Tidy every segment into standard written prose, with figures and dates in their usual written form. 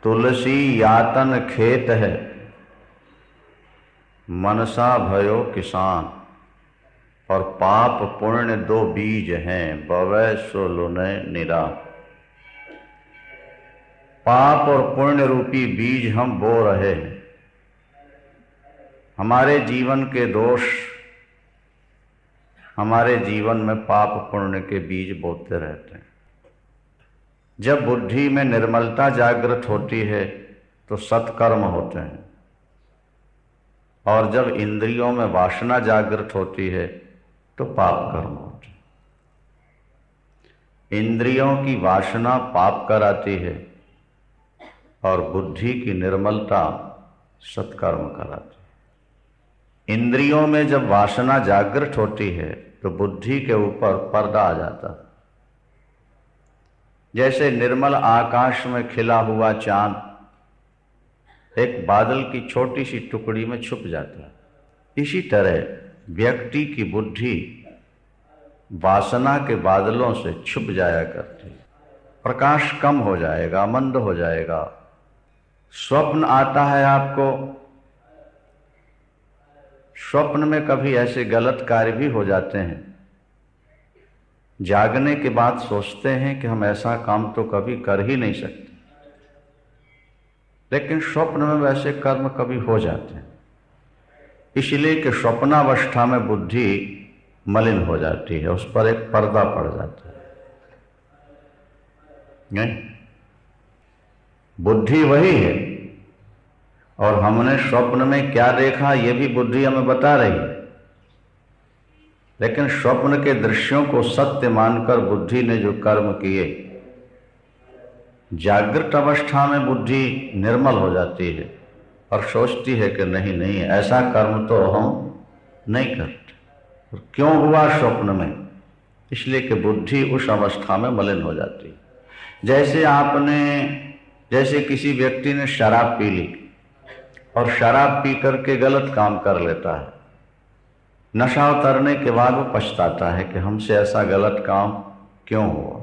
तुलसी यातन खेत है, मनसा भयो किसान। और पाप पुण्य दो बीज हैं, बवै सो लुनय निरा। पाप और पुण्य रूपी बीज हम बो रहे हैं। हमारे जीवन के दोष हमारे जीवन में पाप पुण्य के बीज बोते रहते हैं। जब बुद्धि में निर्मलता जागृत होती है तो सत्कर्म होते हैं, और जब इंद्रियों में वासना जागृत होती है तो पाप कर्म होते हैं। इंद्रियों की वासना पाप कराती है और बुद्धि की निर्मलता सत्कर्म कराती है। इंद्रियों में जब वासना जागृत होती है तो बुद्धि के ऊपर पर्दा आ जाता है। जैसे निर्मल आकाश में खिला हुआ चांद एक बादल की छोटी सी टुकड़ी में छुप जाता है, इसी तरह व्यक्ति की बुद्धि वासना के बादलों से छुप जाया करती है। प्रकाश कम हो जाएगा, मंद हो जाएगा। स्वप्न आता है आपको, स्वप्न में कभी ऐसे गलत कार्य भी हो जाते हैं, जागने के बाद सोचते हैं कि हम ऐसा काम तो कभी कर ही नहीं सकते, लेकिन स्वप्न में वैसे कर्म कभी हो जाते हैं। इसलिए कि स्वप्नावस्था में बुद्धि मलिन हो जाती है, उस पर एक पर्दा पड़ जाता है। नहीं, बुद्धि वही है, और हमने स्वप्न में क्या देखा ये भी बुद्धि हमें बता रही है, लेकिन स्वप्न के दृश्यों को सत्य मानकर बुद्धि ने जो कर्म किए, जागृत अवस्था में बुद्धि निर्मल हो जाती है और सोचती है कि नहीं नहीं, ऐसा कर्म तो हम नहीं करते। और क्यों हुआ स्वप्न में? इसलिए कि बुद्धि उस अवस्था में मलिन हो जाती है। जैसे किसी व्यक्ति ने शराब पी ली और शराब पी करके गलत काम कर लेता है, नशा उतरने के बाद वो पछताता है कि हमसे ऐसा गलत काम क्यों हुआ।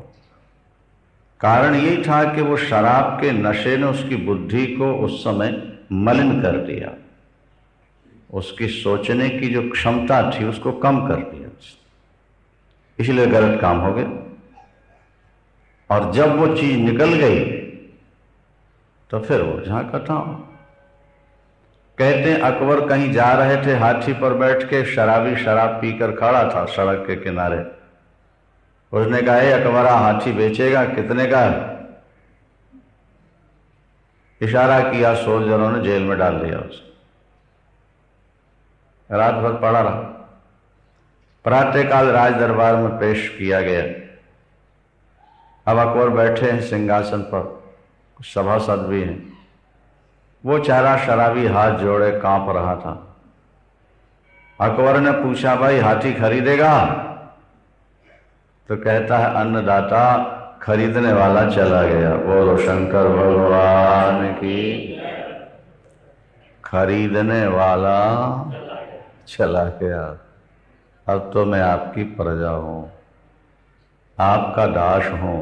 कारण यही था कि वो शराब के नशे ने उसकी बुद्धि को उस समय मलिन कर दिया, उसकी सोचने की जो क्षमता थी उसको कम कर दिया, इसलिए गलत काम हो गया। और जब वो चीज निकल गई तो फिर वो झांका था। कहते हैं अकबर कहीं जा रहे थे, हाथी पर बैठ के शराबी शराब पीकर खड़ा था सड़क के किनारे। उसने कहा, हे अकबरा, हाथी बेचेगा? कितने का? इशारा किया, सोल्जरों ने जेल में डाल दिया उसे। रात भर पड़ा रहा। प्रातःकाल राज दरबार में पेश किया गया। अब अकबर बैठे हैं सिंहासन पर, सभासद भी हैं। वो चारा शराबी हाथ जोड़े कांप रहा था। अकबर ने पूछा, भाई हाथी खरीदेगा? तो कहता है, अन्नदाता, खरीदने वाला चला गया। बोलो शंकर भगवान की। खरीदने वाला चला गया। अब तो मैं आपकी प्रजा हूं, आपका दास हूं।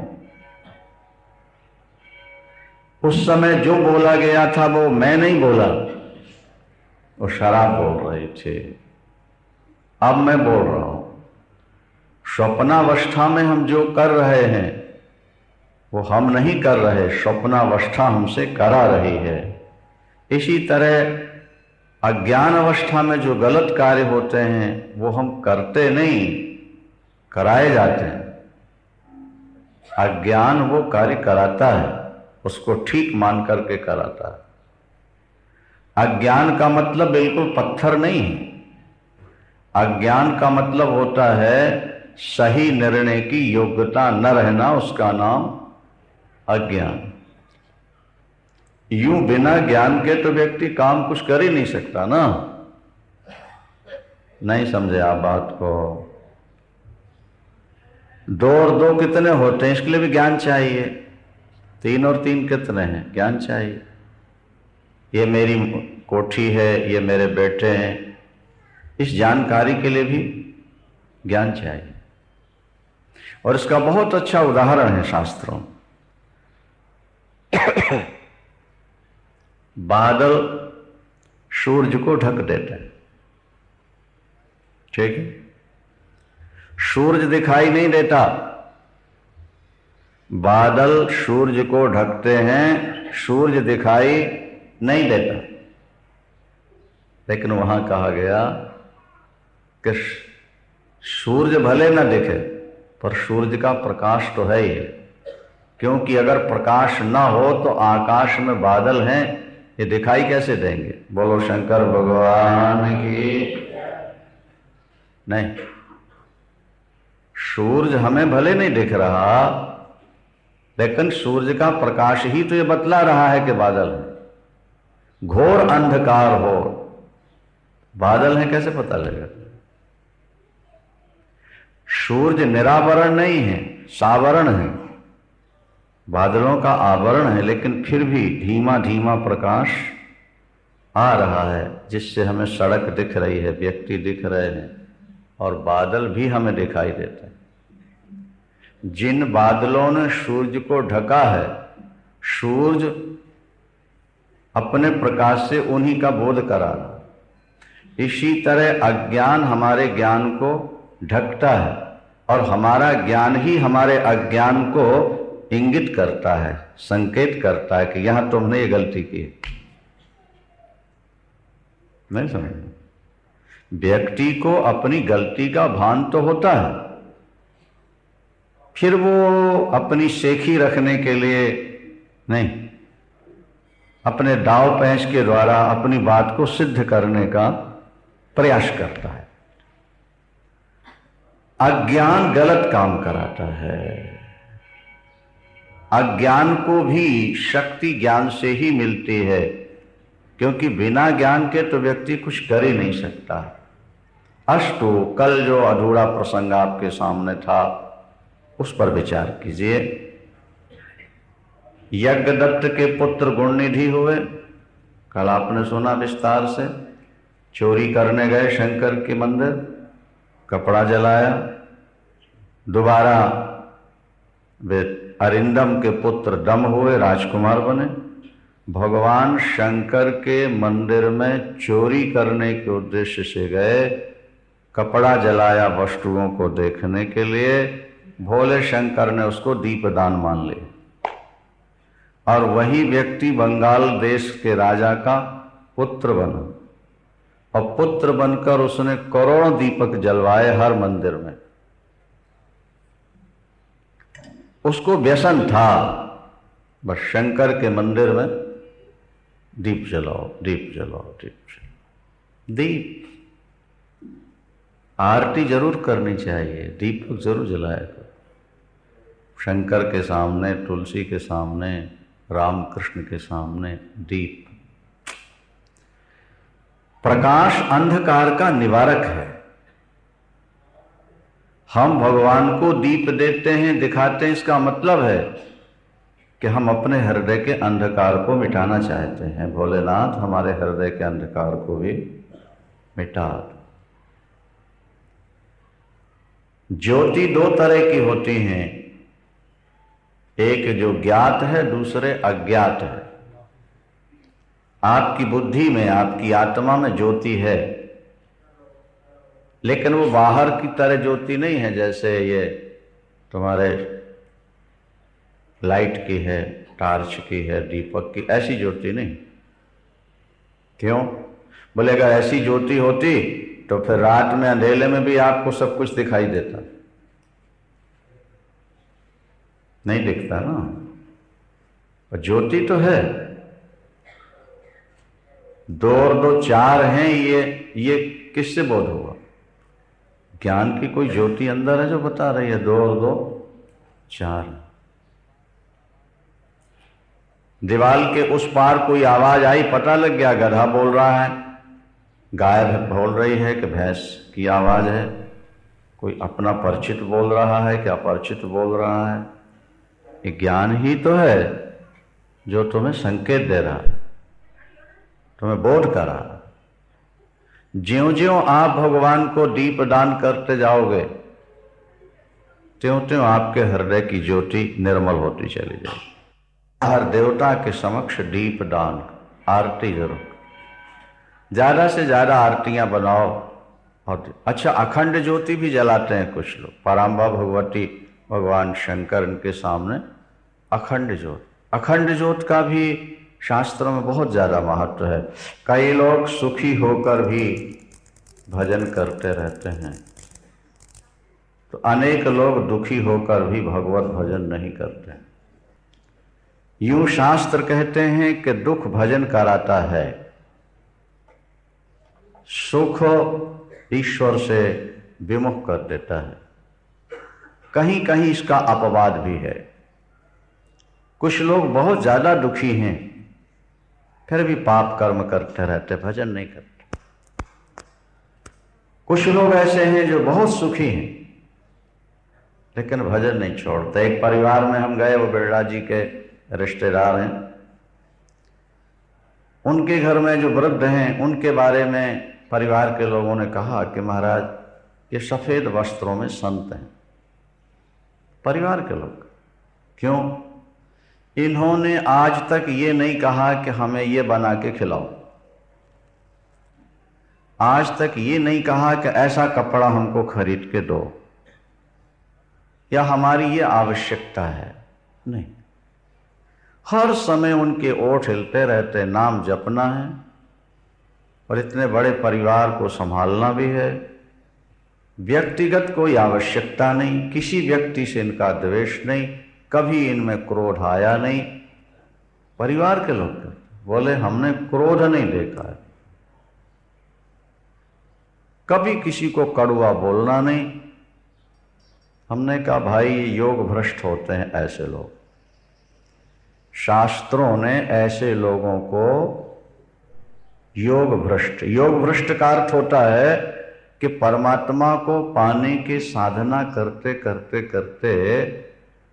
उस समय जो बोला गया था वो मैं नहीं बोला, वो शराब बोल रही थी। अब मैं बोल रहा हूं। स्वप्नावस्था में हम जो कर रहे हैं वो हम नहीं कर रहे, स्वप्नावस्था हमसे करा रही है। इसी तरह अज्ञान अवस्था में जो गलत कार्य होते हैं वो हम करते नहीं, कराए जाते हैं। अज्ञान वो कार्य कराता है, उसको ठीक मान करके कराता है। अज्ञान का मतलब बिल्कुल पत्थर नहीं है। अज्ञान का मतलब होता है सही निर्णय की योग्यता न रहना, उसका नाम अज्ञान। यूं बिना ज्ञान के तो व्यक्ति काम कुछ कर ही नहीं सकता ना। नहीं समझे आप बात को? 2 और 2 कितने होते हैं, इसके लिए भी ज्ञान चाहिए। 3 और 3 कितने हैं, ज्ञान चाहिए। ये मेरी कोठी है, ये मेरे बेटे हैं, इस जानकारी के लिए भी ज्ञान चाहिए। और इसका बहुत अच्छा उदाहरण है शास्त्रों में। बादल सूरज को ढक देते हैं, ठीक है। सूरज दिखाई नहीं देता, बादल सूरज को ढकते हैं, सूरज दिखाई नहीं देता। लेकिन वहां कहा गया कि सूरज भले न दिखे पर सूरज का प्रकाश तो है ही, क्योंकि अगर प्रकाश न हो तो आकाश में बादल हैं, ये दिखाई कैसे देंगे? बोलो शंकर भगवान की। नहीं, सूरज हमें भले नहीं दिख रहा, लेकिन सूरज का प्रकाश ही तो ये बतला रहा है कि बादल है। घोर अंधकार हो, बादल है कैसे पता लगेगा? सूरज निरावरण नहीं है, सावरण है, बादलों का आवरण है, लेकिन फिर भी धीमा धीमा प्रकाश आ रहा है, जिससे हमें सड़क दिख रही है, व्यक्ति दिख रहे हैं और बादल भी हमें दिखाई देते हैं। जिन बादलों ने सूरज को ढका है, सूरज अपने प्रकाश से उन्हीं का बोध करा रहा। इसी तरह अज्ञान हमारे ज्ञान को ढकता है और हमारा ज्ञान ही हमारे अज्ञान को इंगित करता है, संकेत करता है कि यहां तुमने ये गलती की है। नहीं समझ? व्यक्ति को अपनी गलती का भान तो होता है, फिर वो अपनी सेखी रखने के लिए नहीं, अपने दाव पेंच के द्वारा अपनी बात को सिद्ध करने का प्रयास करता है। अज्ञान गलत काम कराता है। अज्ञान को भी शक्ति ज्ञान से ही मिलती है, क्योंकि बिना ज्ञान के तो व्यक्ति कुछ कर ही नहीं सकता। अष्टो कल जो अधूरा प्रसंग आपके सामने था उस पर विचार कीजिए। यज्ञदत्त के पुत्र गुणनिधि हुए, कल आपने सुना विस्तार से। चोरी करने गए शंकर के मंदिर, कपड़ा जलाया। दोबारा वे अरिंदम के पुत्र दम हुए, राजकुमार बने। भगवान शंकर के मंदिर में चोरी करने के उद्देश्य से गए, कपड़ा जलाया वस्तुओं को देखने के लिए। भोले शंकर ने उसको दीपदान मान लिया और वही व्यक्ति बंगाल देश के राजा का पुत्र बना और पुत्र बनकर उसने करोड़ों दीपक जलवाए हर मंदिर में। उसको व्यसन था बस शंकर के मंदिर में दीप जलाओ, दीप जलाओ, दीप जलाओ। दीप आरती जरूर करनी चाहिए, दीपक जरूर जलाया करो। शंकर के सामने, तुलसी के सामने, राम कृष्ण के सामने दीप। प्रकाश अंधकार का निवारक है। हम भगवान को दीप देते हैं, दिखाते हैं, इसका मतलब है कि हम अपने हृदय के अंधकार को मिटाना चाहते हैं। भोलेनाथ हमारे हृदय के अंधकार को भी मिटा दो। ज्योति दो तरह की होती हैं, एक जो ज्ञात है, दूसरे अज्ञात है। आपकी बुद्धि में, आपकी आत्मा में ज्योति है, लेकिन वो बाहर की तरह ज्योति नहीं है, जैसे ये तुम्हारे लाइट की है, टार्च की है, दीपक की, ऐसी ज्योति नहीं। क्यों? बोले अगर ऐसी ज्योति होती तो फिर रात में अंधेले में भी आपको सब कुछ दिखाई देता। नहीं दिखता ना, पर ज्योति तो है। 2 और 2 4 हैं, ये किससे बोध हुआ? ज्ञान की कोई ज्योति अंदर है जो बता रही है 2 और 2 4। दीवाल के उस पार कोई आवाज आई, पता लग गया गधा बोल रहा है, गाय बोल रही है कि भैंस की आवाज है, कोई अपना परिचित बोल रहा है कि अपरिचित बोल रहा है। ये ज्ञान ही तो है जो तुम्हें संकेत दे रहा है, तुम्हें बोध कर रहा है। ज्यों-ज्यों आप भगवान को दीप दान करते जाओगे, त्यों-त्यों आपके हृदय की ज्योति निर्मल होती चली जाएगी। हर देवता के समक्ष दीप दान, आरती जरूर, ज़्यादा से ज़्यादा आरतियाँ बनाओ। और अच्छा, अखंड ज्योति भी जलाते हैं कुछ लोग, पराम्बा भगवती भगवान शंकर इनके सामने अखंड ज्योत। अखंड ज्योत का भी शास्त्रों में बहुत ज़्यादा महत्व है। कई लोग सुखी होकर भी भजन करते रहते हैं, तो अनेक लोग दुखी होकर भी भगवत भजन नहीं करते। यूं शास्त्र कहते हैं कि दुख भजन कराता है, सुख ईश्वर से विमुख कर देता है। कहीं कहीं इसका अपवाद भी है। कुछ लोग बहुत ज्यादा दुखी हैं, फिर भी पाप कर्म करते रहते, भजन नहीं करते। कुछ लोग ऐसे हैं जो बहुत सुखी हैं लेकिन भजन नहीं छोड़ते। एक परिवार में हम गए, वो बिरला जी के रिश्तेदार हैं। उनके घर में जो वृद्ध हैं, उनके बारे में परिवार के लोगों ने कहा कि महाराज ये सफेद वस्त्रों में संत हैं। परिवार के लोग, क्यों? इन्होंने आज तक ये नहीं कहा कि हमें ये बना के खिलाओ, आज तक ये नहीं कहा कि ऐसा कपड़ा हमको खरीद के दो, या हमारी ये आवश्यकता है, नहीं। हर समय उनके ओठ हिलते रहते, नाम जपना है और इतने बड़े परिवार को संभालना भी है। व्यक्तिगत कोई आवश्यकता नहीं, किसी व्यक्ति से इनका द्वेष नहीं, कभी इनमें क्रोध आया नहीं। परिवार के लोग बोले हमने क्रोध नहीं देखा है, कभी किसी को कड़वा बोलना नहीं। हमने कहा भाई ये योग भ्रष्ट होते हैं ऐसे लोग। शास्त्रों ने ऐसे लोगों को योग भ्रष्ट का अर्थ होता है कि परमात्मा को पाने की साधना करते करते करते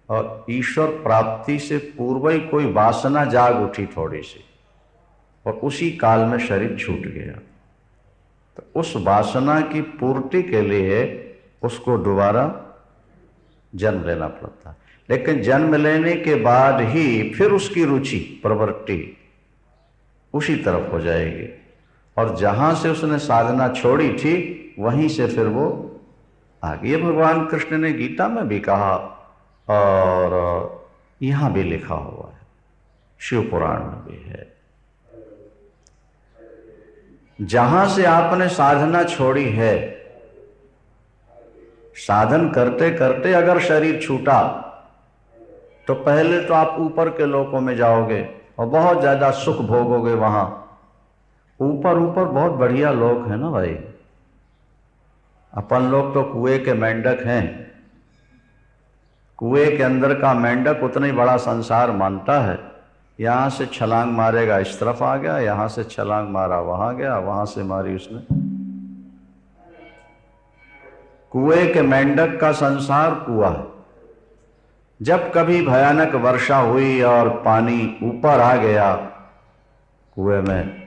और ईश्वर प्राप्ति से पूर्व ही कोई वासना जाग उठी थोड़ी सी, और उसी काल में शरीर छूट गया। तो उस वासना की पूर्ति के लिए उसको दोबारा जन्म लेना पड़ता है। लेकिन जन्म लेने के बाद ही फिर उसकी रुचि प्रवृत्ति उसी तरफ हो जाएगी, और जहां से उसने साधना छोड़ी थी वहीं से फिर वो आगे। ये भगवान कृष्ण ने गीता में भी कहा और यहां भी लिखा हुआ है, शिव पुराण में भी है। जहां से आपने साधना छोड़ी है, साधन करते करते अगर शरीर छूटा तो पहले तो आप ऊपर के लोकों में जाओगे और बहुत ज्यादा सुख भोगोगे। वहां ऊपर ऊपर बहुत बढ़िया लोग हैं ना भाई। अपन लोग तो कुएं के मेंढक हैं, कुएं के अंदर का मेंढक उतना ही बड़ा संसार मानता है। यहां से छलांग मारेगा इस तरफ आ गया, यहां से छलांग मारा वहां गया, वहां से मारी उसने। कुएं के मेंढक का संसार कुआ है। जब कभी भयानक वर्षा हुई और पानी ऊपर आ गया कुएं में,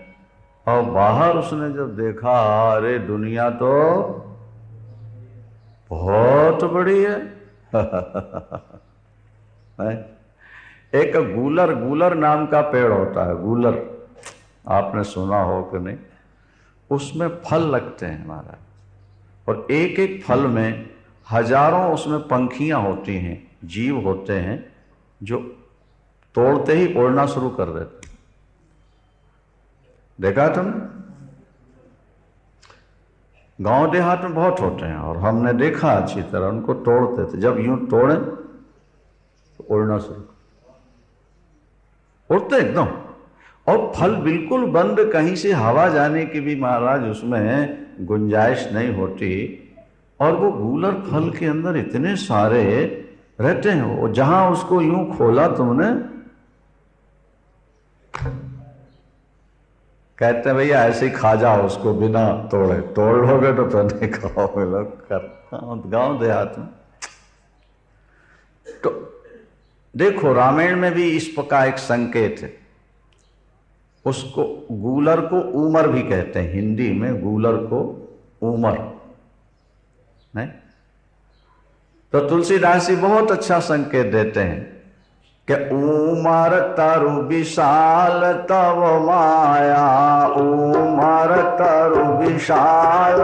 और बाहर उसने जब देखा, अरे दुनिया तो बहुत बड़ी है। एक गूलर नाम का पेड़ होता है, गूलर, आपने सुना हो कि नहीं? उसमें फल लगते हैं हमारा, और एक एक फल में हजारों उसमें पंखियां होती हैं, जीव होते हैं जो तोड़ते ही उड़ना शुरू कर देते। देखा तुम? गांव देहात में बहुत होते हैं, और हमने देखा अच्छी तरह उनको तोड़ते थे। जब यूं तोड़े तो उड़ना शुरू, उड़ते एकदम, और फल बिल्कुल बंद, कहीं से हवा जाने की भी महाराज उसमें गुंजाइश नहीं होती। और वो गूलर फल के अंदर इतने सारे रहते हैं, वो जहां उसको यूं खोला तुमने, कहते हैं भैया ऐसे ही खा जाओ उसको बिना तोड़े, तोड़ लोगे तो नहीं खाओगे। लोग करता गांव देहात में। तो देखो रामायण में भी इस प्रकार एक संकेत है। उसको गूलर को ऊमर भी कहते हैं, हिंदी में गूलर को ऊमर नहीं। तो तुलसीदास जी बहुत अच्छा संकेत देते हैं कि उमर तरु विशाल तव माया, उमर तरु विशाल,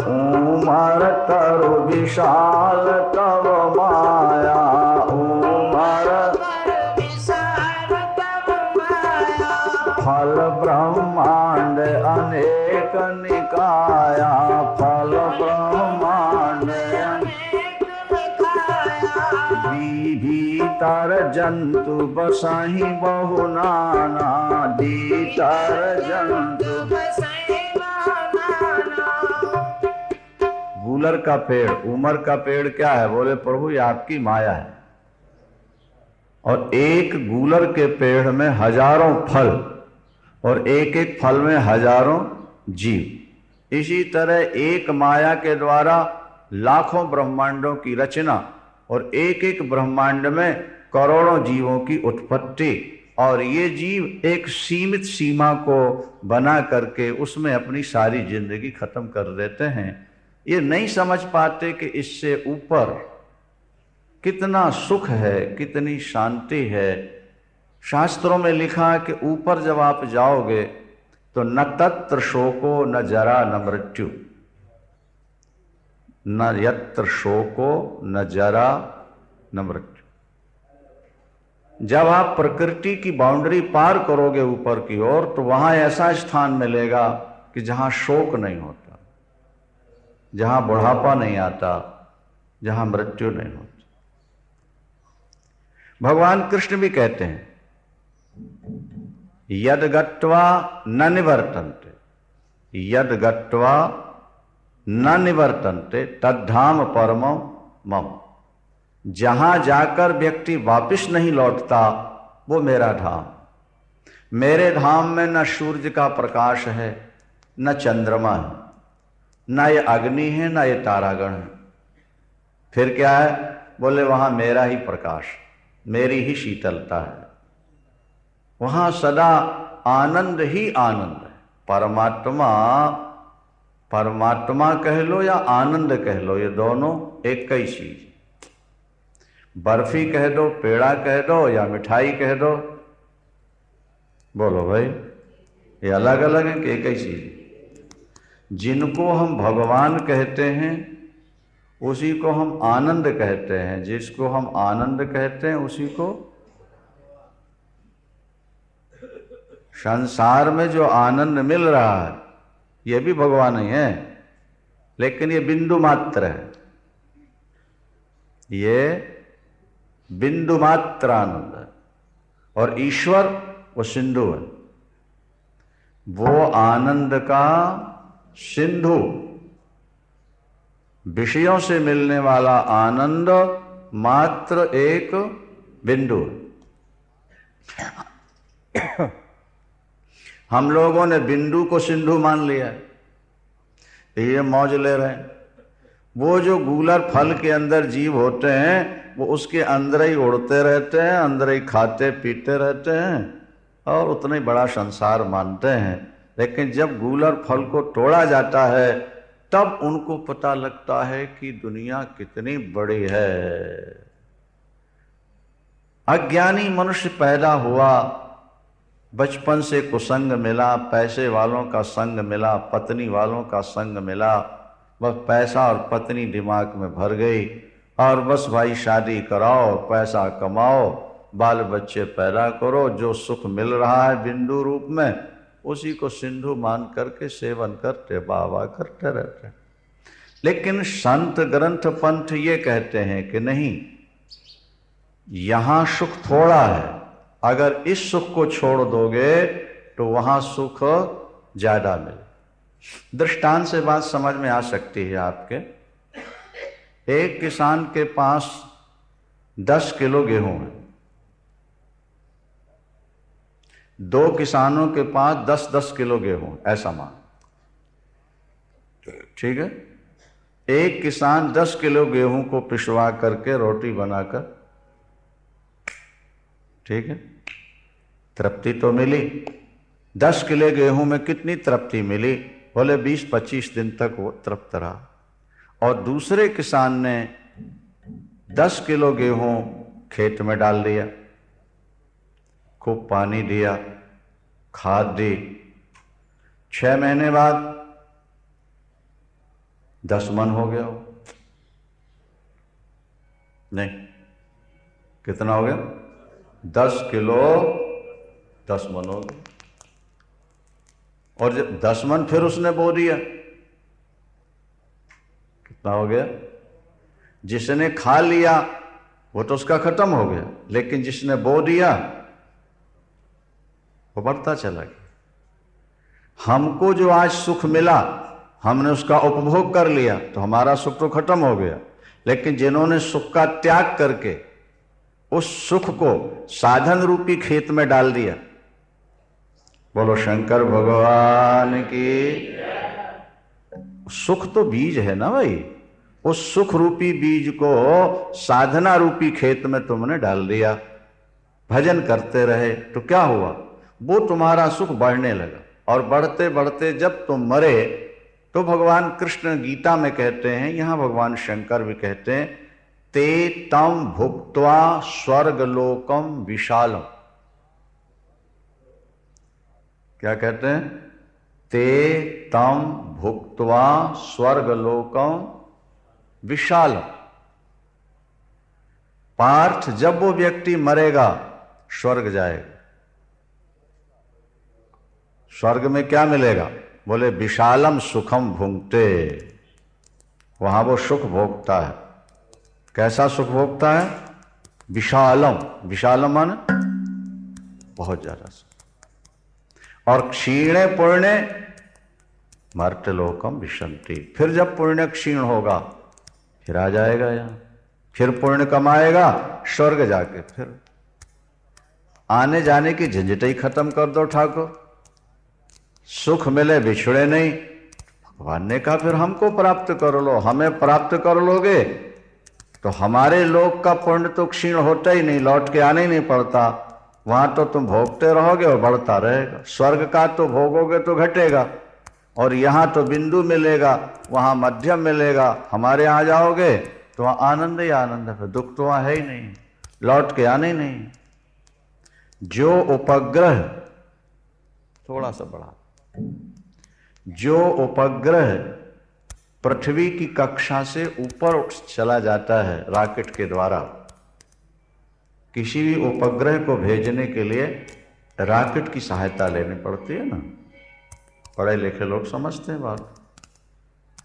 उमर तरु विशाल तव माया, उमर विशाल तव माया, फल ब्रह्मांड अनेक निकाया, फल ब्रह्मांड भीतर जंतु बसाही बहु नाना, भीतर जंतु बसाही बहु नाना। गूलर का पेड़, उमर का पेड़ क्या है? बोले प्रभु ये आपकी माया है। और एक गूलर के पेड़ में हजारों फल और एक एक फल में हजारों जीव। इसी तरह एक माया के द्वारा लाखों ब्रह्मांडों की रचना और एक एक ब्रह्मांड में करोड़ों जीवों की उत्पत्ति, और ये जीव एक सीमित सीमा को बना करके उसमें अपनी सारी जिंदगी खत्म कर देते हैं। ये नहीं समझ पाते कि इससे ऊपर कितना सुख है, कितनी शांति है। शास्त्रों में लिखा है कि ऊपर जब आप जाओगे तो न तत्र शोको न जरा न मृत्यु, न यत्र शोको न जरा न मृत्यु। जब आप प्रकृति की बाउंड्री पार करोगे ऊपर की ओर, तो वहां ऐसा स्थान मिलेगा कि जहां शोक नहीं होता, जहां बुढ़ापा नहीं आता, जहां मृत्यु नहीं होती। भगवान कृष्ण भी कहते हैं यद गत्वा न निवर्तन्ते, यद गत्वा न निवर्तन्ते तद्धाम परमं मम। जहां जाकर व्यक्ति वापिस नहीं लौटता वो मेरा धाम। मेरे धाम में न सूर्य का प्रकाश है, न चंद्रमा है, न ये अग्नि है, न ये तारागण है। फिर क्या है? बोले वहां मेरा ही प्रकाश, मेरी ही शीतलता है। वहां सदा आनंद ही आनंद है। परमात्मा, परमात्मा कह लो या आनंद कह लो, ये दोनों एक ही चीज। बर्फी कह दो, पेड़ा कह दो या मिठाई कह दो, बोलो भाई, ये अलग अलग है कि एक ही चीज। जिनको हम भगवान कहते हैं उसी को हम आनंद कहते हैं, जिसको हम आनंद कहते हैं उसी को। संसार में जो आनंद मिल रहा है ये भी भगवान ही है, लेकिन ये बिंदु मात्र है, ये बिंदु मात्र आनंद है। और ईश्वर वो सिंधु है, वो आनंद का सिंधु, विषयों से मिलने वाला आनंद मात्र एक बिंदु है। हम लोगों ने बिंदु को सिंधु मान लिया है, ये मौज ले रहे हैं। वो जो गूलर फल के अंदर जीव होते हैं वो उसके अंदर ही उड़ते रहते हैं, अंदर ही खाते पीते रहते हैं और उतना ही बड़ा संसार मानते हैं। लेकिन जब गूलर फल को तोड़ा जाता है तब उनको पता लगता है कि दुनिया कितनी बड़ी है। अज्ञानी मनुष्य पैदा हुआ, बचपन से कुसंग मिला, पैसे वालों का संग मिला, पत्नी वालों का संग मिला, बस पैसा और पत्नी दिमाग में भर गई और बस भाई शादी कराओ, पैसा कमाओ, बाल बच्चे पैदा करो, जो सुख मिल रहा है बिंदु रूप में उसी को सिंधु मान करके सेवन करते बाबा करते रहते। लेकिन संत ग्रंथ पंथ ये कहते हैं कि नहीं, यहां सुख थोड़ा है, अगर इस सुख को छोड़ दोगे तो वहां सुख ज्यादा मिले। दृष्टांत से बात समझ में आ सकती है आपके। एक किसान के पास 10 किलो गेहूं है, 2 किसानों के पास 10-10 किलो गेहूं, ऐसा मान, ठीक है। एक किसान 10 किलो गेहूं को पिसवा करके रोटी बनाकर, ठीक है, तृप्ति तो मिली। 10 किलो गेहूं में कितनी तृप्ति मिली? बोले 20-25 दिन तक वो तृप्त रहा। और दूसरे किसान ने 10 किलो गेहूं खेत में डाल दिया, खूब पानी दिया, खाद दी, 6 महीने बाद 10 मन हो गया हो, नहीं, कितना हो गया? 10 किलो 10 मन हो गया। और जब 10 मन फिर उसने बो दिया, कितना हो गया? जिसने खा लिया वो तो उसका खत्म हो गया, लेकिन जिसने बो दिया वो बढ़ता चला गया। हमको जो आज सुख मिला, हमने उसका उपभोग कर लिया तो हमारा सुख तो खत्म हो गया, लेकिन जिन्होंने सुख का त्याग करके उस सुख को साधन रूपी खेत में डाल दिया, बोलो शंकर भगवान की। सुख तो बीज है ना भाई, उस सुख रूपी बीज को साधना रूपी खेत में तुमने डाल दिया, भजन करते रहे तो क्या हुआ? वो तुम्हारा सुख बढ़ने लगा, और बढ़ते बढ़ते जब तुम मरे तो भगवान कृष्ण गीता में कहते हैं, यहां भगवान शंकर भी कहते हैं, ते तम भुक्त्वा स्वर्गलोकम विशालम। क्या कहते हैं? ते तम भुक्त्वा स्वर्गलोकम विशालम। पार्थ, जब वो व्यक्ति मरेगा स्वर्ग जाएगा। स्वर्ग में क्या मिलेगा? बोले विशालम सुखम भुंक्ते, वहां वो सुख भोगता है। कैसा सुख भोगता है? विशालम, विशालम माने बहुत ज्यादा सुख। और क्षीणे पुण्य मर्त्यलोकम विशंति, फिर जब पुण्य क्षीण होगा फिर आ जाएगा यहां, फिर पुण्य कमाएगा, स्वर्ग जाके फिर आने जाने की झंझट ही खत्म कर दो ठाकुर। सुख मिले बिछड़े नहीं, भगवान ने कहा फिर हमको प्राप्त कर लो। हमें प्राप्त कर लोगे तो हमारे लोक का पुण्य तो क्षीण होता ही नहीं, लौट के आने ही नहीं पड़ता, वहां तो तुम भोगते रहोगे और बढ़ता रहेगा। स्वर्ग का तो भोगोगे तो घटेगा, और यहां तो बिंदु मिलेगा, वहां मध्यम मिलेगा। हमारे यहां जाओगे तो वहां आनंद ही आनंद है, दुख तो वहां है ही नहीं, लौट के आने ही नहीं। जो उपग्रह, थोड़ा सा बढ़ा, जो उपग्रह पृथ्वी की कक्षा से ऊपर उठ चला जाता है रॉकेट के द्वारा, किसी भी उपग्रह को भेजने के लिए रॉकेट की सहायता लेनी पड़ती है ना, पढ़े लिखे लोग समझते हैं बात।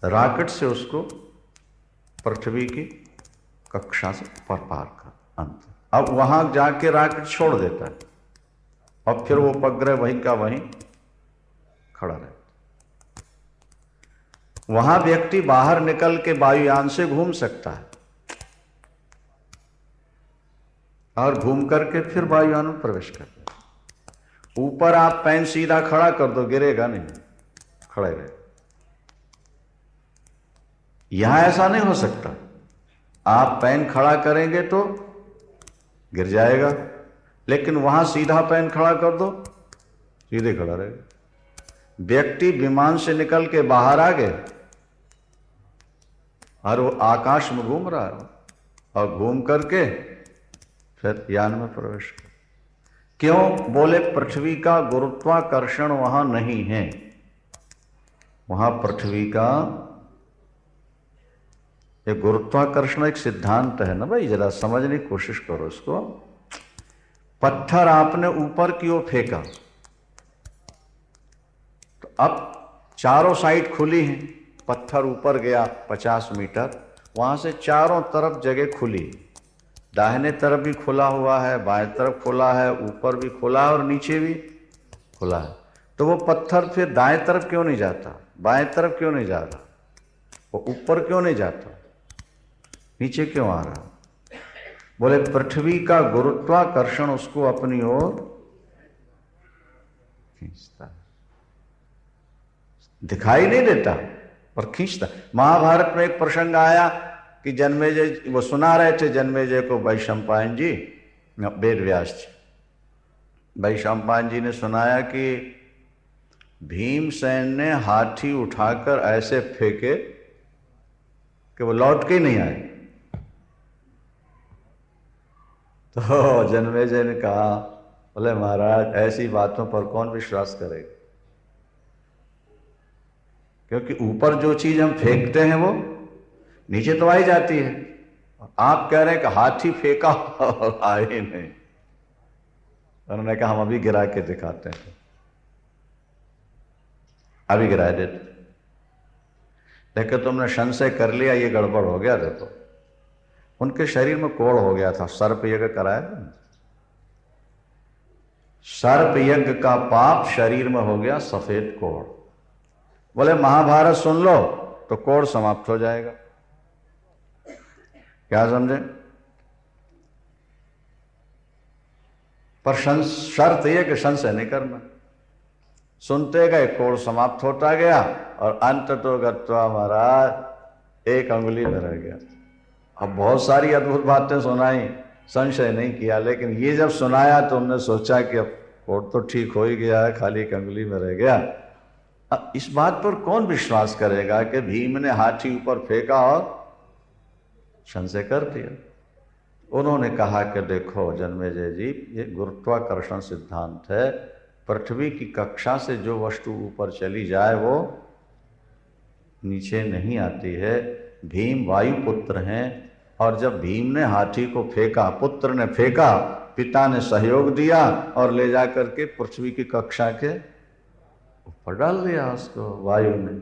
रॉकेट से उसको पृथ्वी की कक्षा से पार कर अंत, अब वहां जाके रॉकेट छोड़ देता है, और फिर वो उपग्रह वहीं का वहीं खड़ा रहता। वहां व्यक्ति बाहर निकल के वायुयान से घूम सकता है, और घूम करके फिर वायुयान में प्रवेश करता है। ऊपर आप पैन सीधा खड़ा कर दो, गिरेगा नहीं, खड़े रहे। यहां ऐसा नहीं हो सकता, आप पैन खड़ा करेंगे तो गिर जाएगा, लेकिन वहां सीधा पैन खड़ा कर दो, सीधे खड़ा रहेगा। व्यक्ति विमान से निकल के बाहर आ गए और वो आकाश में घूम रहा है, और घूम करके फिर यान में प्रवेश कर। क्यों? बोले पृथ्वी का गुरुत्वाकर्षण वहां नहीं है, वहां पृथ्वी का ये गुरुत्वाकर्षण एक सिद्धांत है ना भाई, जरा समझने की कोशिश करो इसको। पत्थर आपने ऊपर की ओर फेंका तो अब चारों साइड खुली है, पत्थर ऊपर गया 50 मीटर, वहां से चारों तरफ जगह खुली, दाहिने तरफ भी खुला हुआ है, बाएं तरफ खुला है, ऊपर भी खुला है और नीचे भी खुला है। तो वो पत्थर फिर दाएं तरफ क्यों नहीं जाता, बाएं तरफ क्यों नहीं जा रहा, वो ऊपर क्यों नहीं जाता, नीचे क्यों आ रहा? बोले पृथ्वी का गुरुत्वाकर्षण उसको अपनी ओर खींचता, दिखाई नहीं देता पर खींचता। महाभारत में एक प्रसंग आया कि जन्मेजय, वो सुना रहे थे जन्मेजय को वैशंपायन जी, वेद व्यास जी, वैशंपायन जी ने सुनाया कि भीमसेन ने हाथी उठाकर ऐसे फेंके कि वो लौट के नहीं आए। तो जन्मेजय ने कहा, बोले महाराज ऐसी बातों पर कौन विश्वास करेगा, क्योंकि ऊपर जो चीज हम फेंकते हैं वो नीचे तो आई जाती है। आप कह रहे हैं कि हाथी फेंका और आए नहीं। उन्होंने कहा हम अभी गिरा के दिखाते हैं, अभी गिरा देते। देखो तुमने संशय कर लिया, ये गड़बड़ हो गया। देखो उनके शरीर में कोढ़ हो गया था, सर्प यज्ञ कराया था। सर्प यज्ञ का पाप शरीर में हो गया सफेद कोढ़। बोले महाभारत सुन लो तो कोढ़ समाप्त हो जाएगा। क्या समझे? पर शर्त यह कि संशय नहीं करना। सुनते गए, कोढ़ समाप्त होता गया और अंत तो गत्वा महाराज एक अंगुली में रह गया। अब बहुत सारी अद्भुत बातें सुनाई, संशय नहीं किया, लेकिन ये जब सुनाया तो हमने सोचा कि अब कोढ़ तो ठीक हो ही गया है, खाली एक अंगुली में रह गया। अब इस बात पर कौन विश्वास करेगा कि भीम ने हाथी ऊपर फेंका और संशय कर दिया। उन्होंने कहा कि देखो जन्मेजय जी, ये गुरुत्वाकर्षण सिद्धांत है। पृथ्वी की कक्षा से जो वस्तु ऊपर चली जाए वो नीचे नहीं आती है। भीम वायुपुत्र हैं, और जब भीम ने हाथी को फेंका, पुत्र ने फेंका, पिता ने सहयोग दिया और ले जाकर के पृथ्वी की कक्षा के ऊपर डाल दिया उसको वायु ने।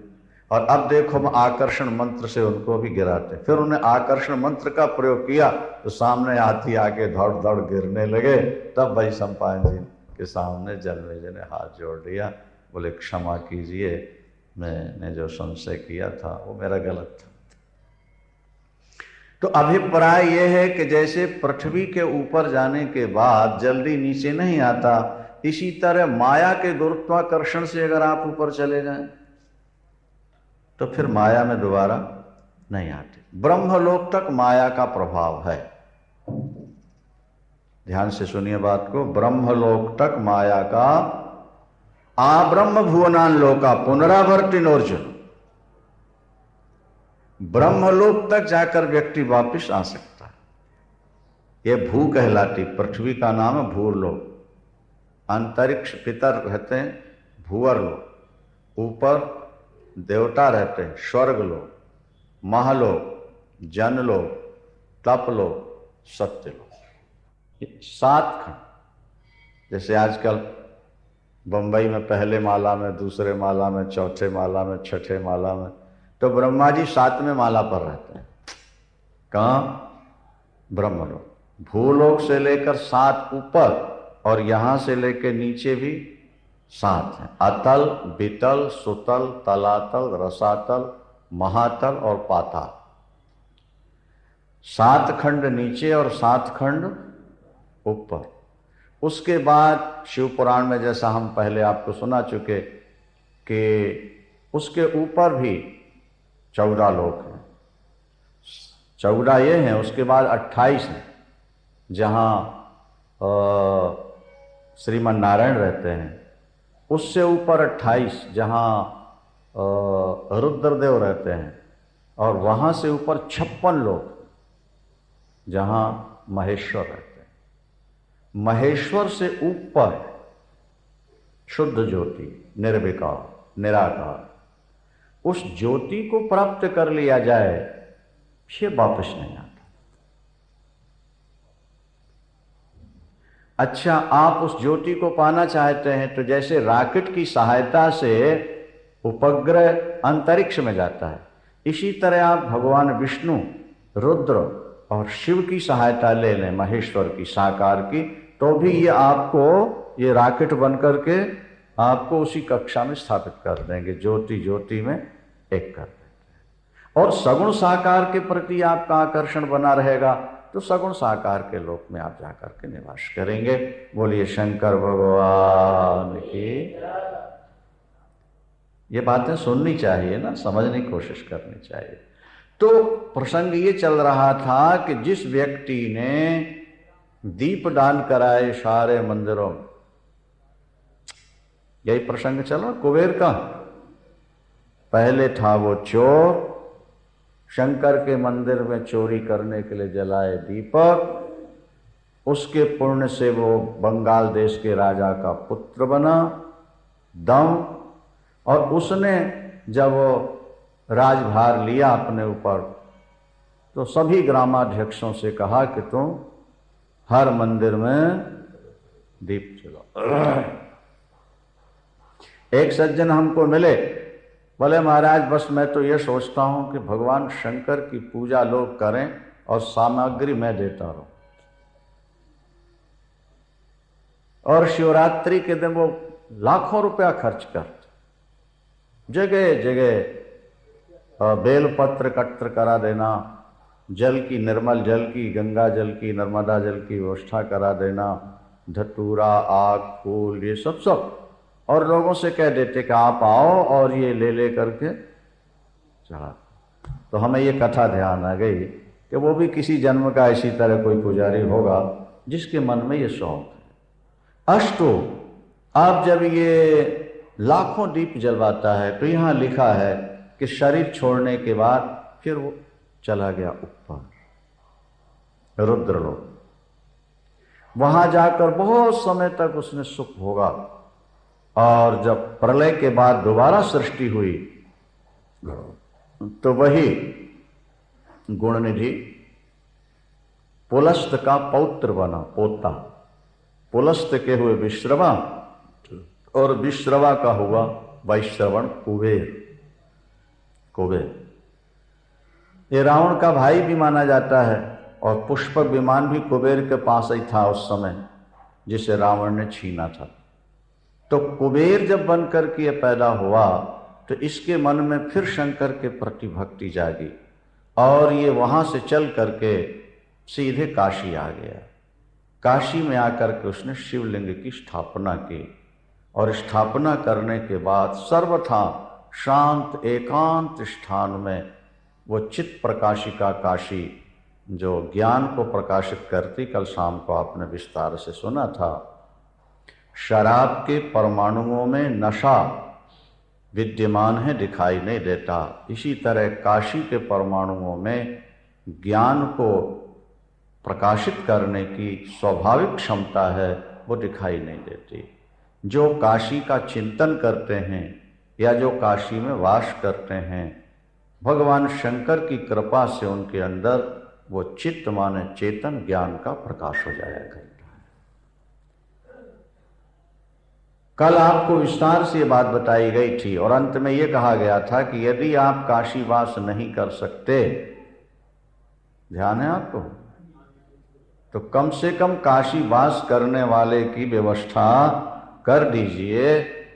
और अब देखो हम आकर्षण मंत्र से उनको भी गिराते। फिर उन्हें आकर्षण मंत्र का प्रयोग किया तो सामने हाथी आके दौड़ दौड़ गिरने लगे। तब भाई सम्पायन जी के सामने जन्मेजय ने हाथ जोड़ दिया, बोले क्षमा कीजिए, मैंने जो संशय किया था वो मेरा गलत था। तो अभिप्राय यह है कि जैसे पृथ्वी के ऊपर जाने के बाद जल्दी नीचे नहीं आता, इसी तरह माया के गुरुत्वाकर्षण से अगर आप ऊपर चले जाएं तो फिर माया में दोबारा नहीं आते। ब्रह्मलोक तक माया का प्रभाव है। ध्यान से सुनिए बात को। ब्रह्मलोक तक माया का, आब्रह्म भुवनान लोका पुनरावर्तिनोर्जुन, ब्रह्मलोक तक जाकर व्यक्ति वापस आ सकता है। यह भू कहलाती, पृथ्वी का नाम है भूलोक। अंतरिक्ष पितर रहते हैं भूवर लोक, ऊपर देवता रहते हैं स्वर्ग लोक, महलोक, जनलोक, तपलोक, सत्यलोक। 7 खंड। जैसे आजकल बंबई में पहले माला में, दूसरे माला में, चौथे माला में, छठे माला में, तो ब्रह्मा जी 7वें माला पर रहते हैं। कहाँ? ब्रह्मलोक। भूलोक से लेकर 7 ऊपर और यहां से लेकर नीचे भी 7 हैं। अतल, बितल, सुतल, तलातल, रसातल, महातल और पाताल। 7 खंड नीचे और 7 खंड ऊपर। उसके बाद शिव पुराण में, जैसा हम पहले आपको सुना चुके, कि उसके ऊपर भी 14 लोक हैं। 14 ये हैं, उसके बाद 28 हैं जहाँ श्रीमन नारायण रहते हैं। उससे ऊपर 28 जहाँ रुद्रदेव रहते हैं, और वहाँ से ऊपर 56 लोग जहाँ महेश्वर रहते हैं। महेश्वर से ऊपर शुद्ध ज्योति, निर्विकार, निराकार, उस ज्योति को प्राप्त कर लिया जाए, ये वापस नहीं आता। अच्छा, आप उस ज्योति को पाना चाहते हैं तो जैसे रॉकेट की सहायता से उपग्रह अंतरिक्ष में जाता है, इसी तरह आप भगवान विष्णु, रुद्र और शिव की सहायता ले लें, महेश्वर की, साकार की, तो भी ये आपको, ये रॉकेट बन करके आपको उसी कक्षा में स्थापित कर देंगे, ज्योति ज्योति में एक कर देते हैं। और सगुण साकार के प्रति आपका आकर्षण बना रहेगा तो सगुण साकार के लोक में आप जाकर के निवास करेंगे। बोलिए शंकर भगवान की। ये बातें सुननी चाहिए ना, समझने की कोशिश करनी चाहिए। तो प्रसंग ये चल रहा था कि जिस व्यक्ति ने दीप दान कराए सारे मंदिरों में, यही प्रसंग चला कुबेर का। पहले था वो चोर, शंकर के मंदिर में चोरी करने के लिए जलाए दीपक, उसके पुण्य से वो बंगाल देश के राजा का पुत्र बना दम, और उसने जब वो राजभार लिया अपने ऊपर तो सभी ग्रामाध्यक्षों से कहा कि तुम हर मंदिर में दीप जलाओ। एक सज्जन हमको मिले, बोले महाराज बस मैं तो ये सोचता हूं कि भगवान शंकर की पूजा लोग करें और सामग्री मैं देता रहूं। और शिवरात्रि के दिन वो लाखों रुपया खर्च करते, जगह जगह बेलपत्र एकत्र करा देना, जल की, निर्मल जल की, गंगा जल की, नर्मदा जल की व्यवस्था करा देना, धतूरा, आग, फूल, ये सब सब, और लोगों से कह देते कि आप आओ और ये ले करके चढ़ा। तो हमें ये कथा ध्यान आ गई कि वो भी किसी जन्म का इसी तरह कोई पुजारी होगा जिसके मन में ये शौक है। अष्टो, अब जब ये लाखों दीप जलवाता है तो यहां लिखा है कि शरीर छोड़ने के बाद फिर वो चला गया ऊपर रुद्रलोक। वहां जाकर बहुत समय तक उसने सुख भोगा, और जब प्रलय के बाद दोबारा सृष्टि हुई तो वही गुणनिधि पुलस्त का पौत्र बना, पोता। पुलस्त के हुए विश्रवा, और विश्रवा का हुआ वैश्रवण कुबेर। कुबेर ये रावण का भाई भी माना जाता है, और पुष्पक विमान भी कुबेर के पास ही था उस समय, जिसे रावण ने छीना था। तो कुबेर जब बनकर के पैदा हुआ तो इसके मन में फिर शंकर के प्रति भक्ति जागी, और ये वहां से चल करके सीधे काशी आ गया। काशी में आकर के उसने शिवलिंग की स्थापना की, और स्थापना करने के बाद सर्वथा शांत एकांत स्थान में वो चित्त प्रकाशिका काशी, जो ज्ञान को प्रकाशित करती, कल शाम को आपने विस्तार से सुना था। शराब के परमाणुओं में नशा विद्यमान है, दिखाई नहीं देता। इसी तरह काशी के परमाणुओं में ज्ञान को प्रकाशित करने की स्वाभाविक क्षमता है, वो दिखाई नहीं देती। जो काशी का चिंतन करते हैं या जो काशी में वास करते हैं, भगवान शंकर की कृपा से उनके अंदर वो चित्त माने चेतन ज्ञान का प्रकाश हो जाया करता है। कल आपको विस्तार से ये बात बताई गई थी, और अंत में ये कहा गया था कि यदि आप काशी वास नहीं कर सकते, ध्यान है आपको, तो कम से कम काशी वास करने वाले की व्यवस्था कर दीजिए,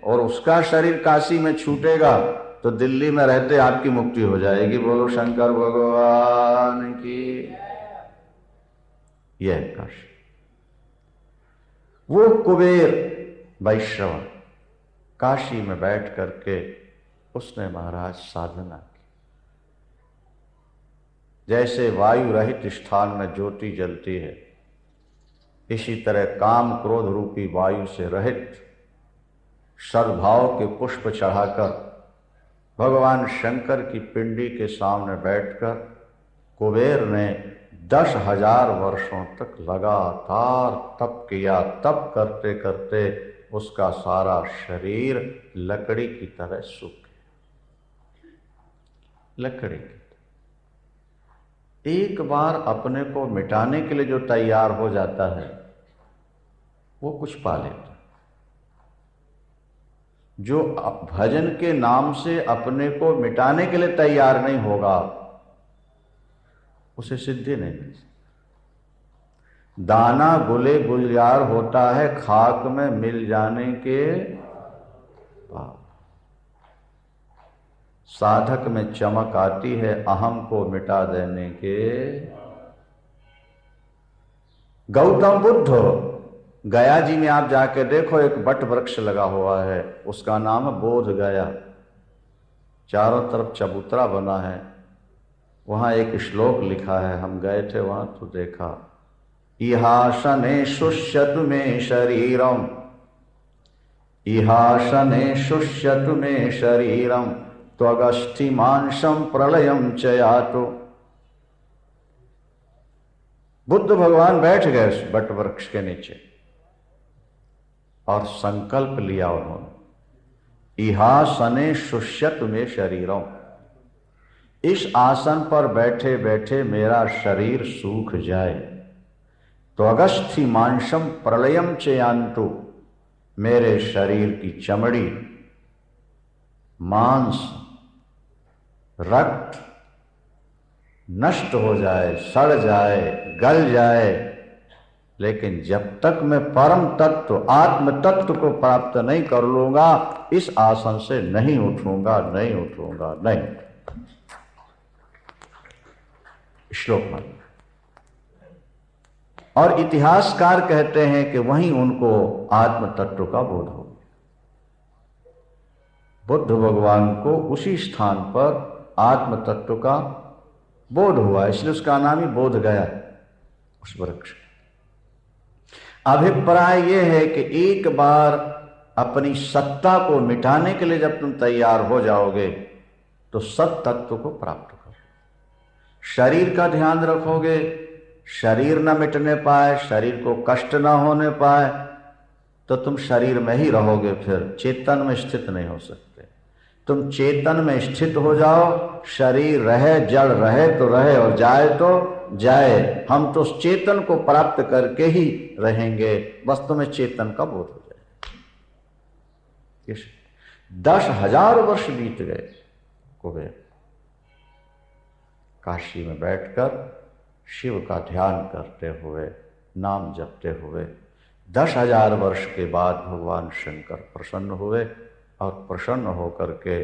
और उसका शरीर काशी में छूटेगा तो दिल्ली में रहते आपकी मुक्ति हो जाएगी। बोलो शंकर भगवान की। यह काशी, वो कुबेर वैश्रवण काशी में बैठ करके उसने महाराज साधना की। जैसे वायु रहित स्थान में ज्योति जलती है, इसी तरह काम क्रोध रूपी वायु से रहित सद्भाव के पुष्प चढ़ाकर भगवान शंकर की पिंडी के सामने बैठकर कुबेर ने 10,000 वर्षों तक लगातार तप किया। तप करते करते उसका सारा शरीर लकड़ी की तरह सूख गया। लकड़ी की तरह। एक बार अपने को मिटाने के लिए जो तैयार हो जाता है वो कुछ पा लेता। जो भजन के नाम से अपने को मिटाने के लिए तैयार नहीं होगा, उसे सिद्धि नहीं मिल सकती। दाना गुले गुलजार होता है खाक में मिल जाने के बाद। साधक में चमक आती है अहम को मिटा देने के। गौतम बुद्ध, गया जी में आप जाके देखो, एक बट वृक्ष लगा हुआ है, उसका नाम बोध गया। चारों तरफ चबूतरा बना है, वहां एक श्लोक लिखा है। हम गए थे वहां तो देखा, इहासने शुष्यतु में शरीरम, इहासने शुष्यतु में शरीरम, त्वगस्थि मांसम प्रलयम चयातो। बुद्ध भगवान बैठ गए उस बट वृक्ष के नीचे और संकल्प लिया उन्होंने, इहासने शुष्यत में शरीरों, इस आसन पर बैठे बैठे मेरा शरीर सूख जाए तो अगस्थि मांसम प्रलयम चयांतु, मेरे शरीर की चमड़ी, मांस, रक्त नष्ट हो जाए, सड़ जाए, गल जाए, लेकिन जब तक मैं परम तत्व आत्म तत्व को प्राप्त नहीं कर लूंगा इस आसन से नहीं उठूंगा, नहीं उठूंगा, नहीं। श्लोक में और इतिहासकार कहते हैं कि वहीं उनको आत्म तत्व का बोध हो। बुद्ध भगवान को उसी स्थान पर आत्म तत्व का बोध हुआ, इसलिए उसका नाम ही बोध गया उस वृक्ष। अभिप्राय यह है कि एक बार अपनी सत्ता को मिटाने के लिए जब तुम तैयार हो जाओगे तो सत तत्व को प्राप्त करो। शरीर का ध्यान रखोगे, शरीर न मिटने पाए, शरीर को कष्ट न होने पाए, तो तुम शरीर में ही रहोगे, फिर चेतन में स्थित नहीं हो सकते। तुम चेतन में स्थित हो जाओ, शरीर रहे, जड़ रहे तो रहे और जाए तो जाए, हम तो उस चेतन को प्राप्त करके ही रहेंगे, बस तुम्हें चेतन का बोध हो जाए। 10,000 वर्ष बीत गए कुबेर काशी में बैठकर शिव का ध्यान करते हुए, नाम जपते हुए। 10,000 वर्ष के बाद भगवान शंकर प्रसन्न हुए और प्रसन्न होकर के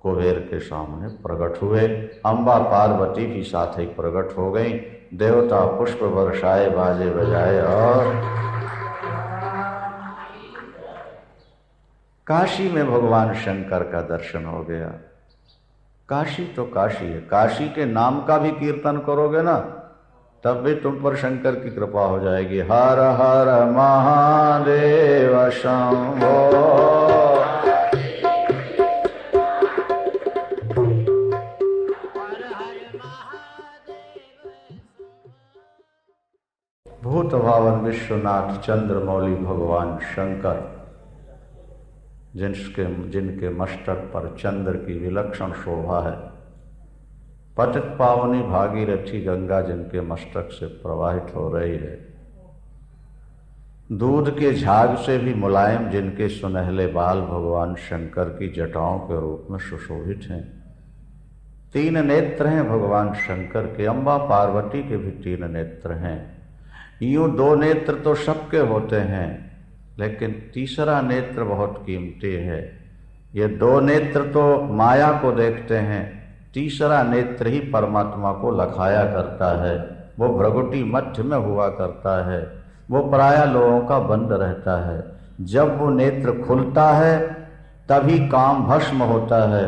कुबेर के सामने प्रकट हुए। अम्बा पार्वती भी साथ ही प्रकट हो गई, देवता पुष्प वर्षाए, बाजे बजाए और काशी में भगवान शंकर का दर्शन हो गया। काशी तो काशी है, काशी के नाम का भी कीर्तन करोगे ना तब भी तुम पर शंकर की कृपा हो जाएगी। हर हर महादेव शंभो। भूत भावन विश्वनाथ चंद्रमौली भगवान शंकर, जिनके मस्तक पर चंद्र की विलक्षण शोभा है, पतित पावनी भागीरथी गंगा जिनके मस्तक से प्रवाहित हो रही है, दूध के झाग से भी मुलायम जिनके सुनहले बाल भगवान शंकर की जटाओं के रूप में सुशोभित हैं। 3 नेत्र हैं भगवान शंकर के, अम्बा पार्वती के भी 3 नेत्र हैं। यूं 2 नेत्र तो सबके होते हैं, लेकिन तीसरा नेत्र बहुत कीमती है। ये 2 नेत्र तो माया को देखते हैं, तीसरा नेत्र ही परमात्मा को लखाया करता है। वो भ्रगुटी मध्य में हुआ करता है, वो प्राय लोगों का बंद रहता है। जब वो नेत्र खुलता है तभी काम भस्म होता है,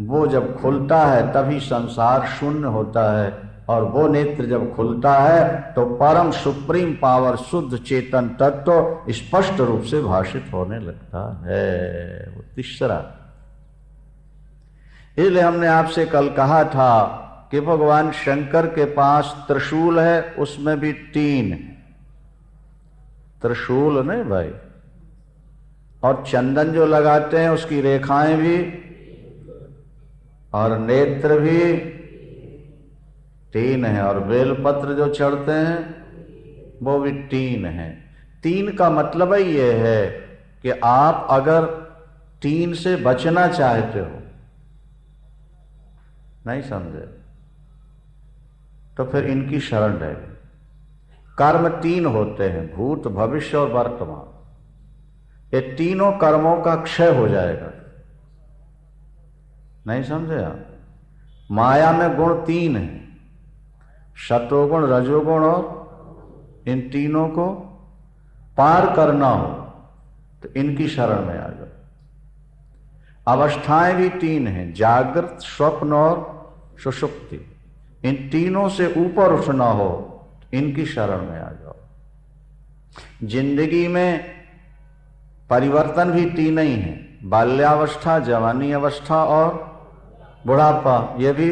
वो जब खुलता है तभी संसार शून्य होता है, और वो नेत्र जब खुलता है तो परम सुप्रीम पावर शुद्ध चेतन तत्व स्पष्ट रूप से भाषित होने लगता है। वो तीसरा, इसलिए हमने आपसे कल कहा था कि भगवान शंकर के पास त्रिशूल है, उसमें भी 3 त्रिशूल नहीं भाई, और चंदन जो लगाते हैं उसकी रेखाएं भी, और नेत्र भी 3 है, और बेलपत्र जो चढ़ते हैं वो भी 3 है। 3 का मतलब ही ये है कि आप अगर 3 से बचना चाहते हो, नहीं समझे, तो फिर इनकी शरण है। कर्म 3 होते हैं, भूत, भविष्य और वर्तमान। ये तीनों कर्मों का क्षय हो जाएगा, नहीं समझे आप। माया में गुण 3 हैं, सतोगुण, रजोगुण, और इन तीनों को पार करना हो तो इनकी शरण में आ जाओ। अवस्थाएं भी 3 हैं, जागृत, स्वप्न और सुषुप्ति। इन तीनों से ऊपर उठना हो तो इनकी शरण में आ जाओ। जिंदगी में परिवर्तन भी 3 ही हैं, बाल्यावस्था, जवानी अवस्था और बुढ़ापा, ये भी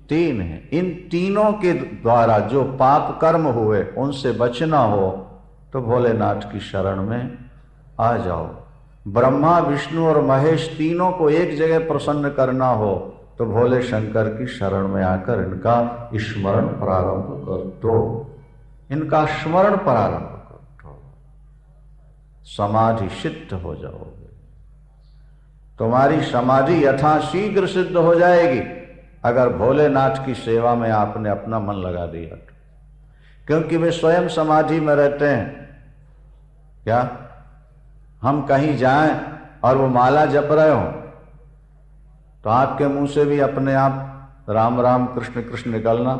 तीन है। इन तीनों के द्वारा जो पाप कर्म हुए उनसे बचना हो तो भोलेनाथ की शरण में आ जाओ। ब्रह्मा विष्णु और महेश तीनों को एक जगह प्रसन्न करना हो तो भोले शंकर की शरण में आकर इनका स्मरण प्रारंभ कर दो, इनका स्मरण प्रारंभ कर दो, समाधि सिद्ध हो जाओगे। तुम्हारी समाधि यथाशीघ्र सिद्ध हो जाएगी अगर भोलेनाथ की सेवा में आपने अपना मन लगा दिया तो, क्योंकि वे स्वयं समाधि में रहते हैं। क्या हम कहीं जाएं और वो माला जप रहे हो तो आपके मुंह से भी अपने आप राम राम कृष्ण कृष्ण निकलना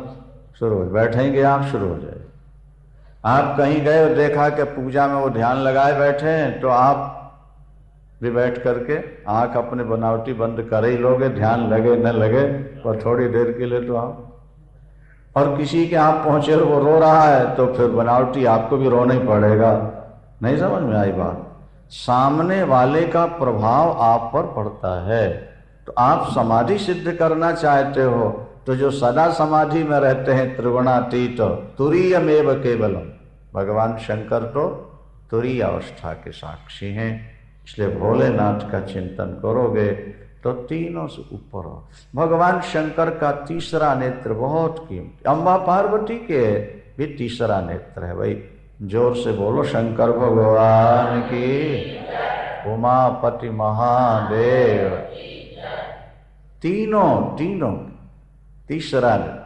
शुरू हो, बैठेंगे आप, शुरू हो जाएगा। आप कहीं गए और देखा कि पूजा में वो ध्यान लगाए बैठे हैं तो आप भी बैठ करके आंख अपने बनावटी बंद कर ही लोगे, ध्यान लगे न लगे और थोड़ी देर के लिए तो आप। और किसी के आप पहुंचे और वो रो रहा है तो फिर बनावटी आपको भी रोना ही पड़ेगा। नहीं समझ में आई बात? सामने वाले का प्रभाव आप पर पड़ता है। तो आप समाधि सिद्ध करना चाहते हो तो जो सदा समाधि में रहते हैं त्रिगुणातीत तुरीयमेव केवलम, भगवान शंकर तो तुरीय अवस्था के साक्षी हैं। इसलिए भोलेनाथ का चिंतन करोगे तो तीनों से ऊपर हो। भगवान शंकर का तीसरा नेत्र बहुत कीमती, अम्बा पार्वती के भी तीसरा नेत्र है। भाई जोर से बोलो शंकर भगवान की, उमापति महादेव। तीनों तीसरा नेत्र।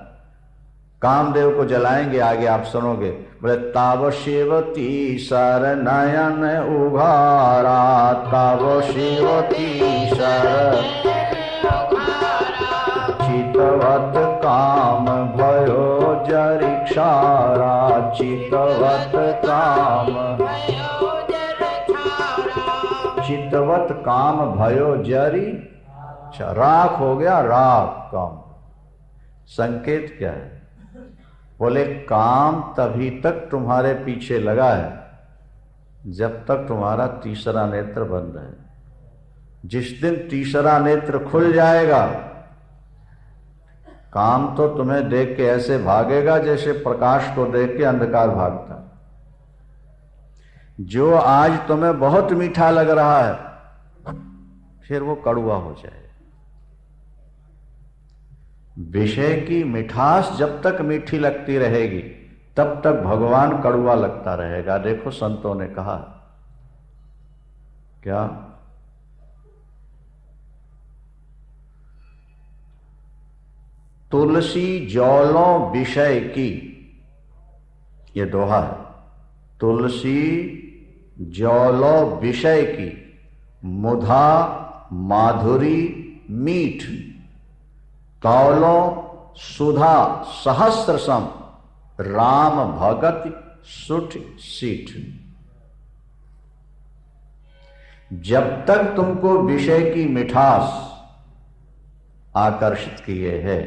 कामदेव को जलाएंगे, आगे आप सुनोगे। बोले ताव शिवती सर नयन उघारा, ताव शिवती सर चितवत काम भयो जरिक्षारा, चितवत काम चितवत काम भयो जरी, राख हो गया, राख काम। संकेत क्या है? बोले काम तभी तक तुम्हारे पीछे लगा है जब तक तुम्हारा तीसरा नेत्र बंद है। जिस दिन तीसरा नेत्र खुल जाएगा काम तो तुम्हें देख के ऐसे भागेगा जैसे प्रकाश को देख के अंधकार भागता। जो आज तुम्हें बहुत मीठा लग रहा है फिर वो कड़वा हो जाए। विषय की मिठास जब तक मीठी लगती रहेगी तब तक भगवान कड़वा लगता रहेगा। देखो संतों ने कहा क्या, तुलसी जौलों विषय की, ये दोहा है। तुलसी जौलों विषय की, मुधा माधुरी मीठ, कौलो सुधा सहस्र सम, राम भगत सुठ सीठ। जब तक तुमको विषय की मिठास आकर्षित किए है,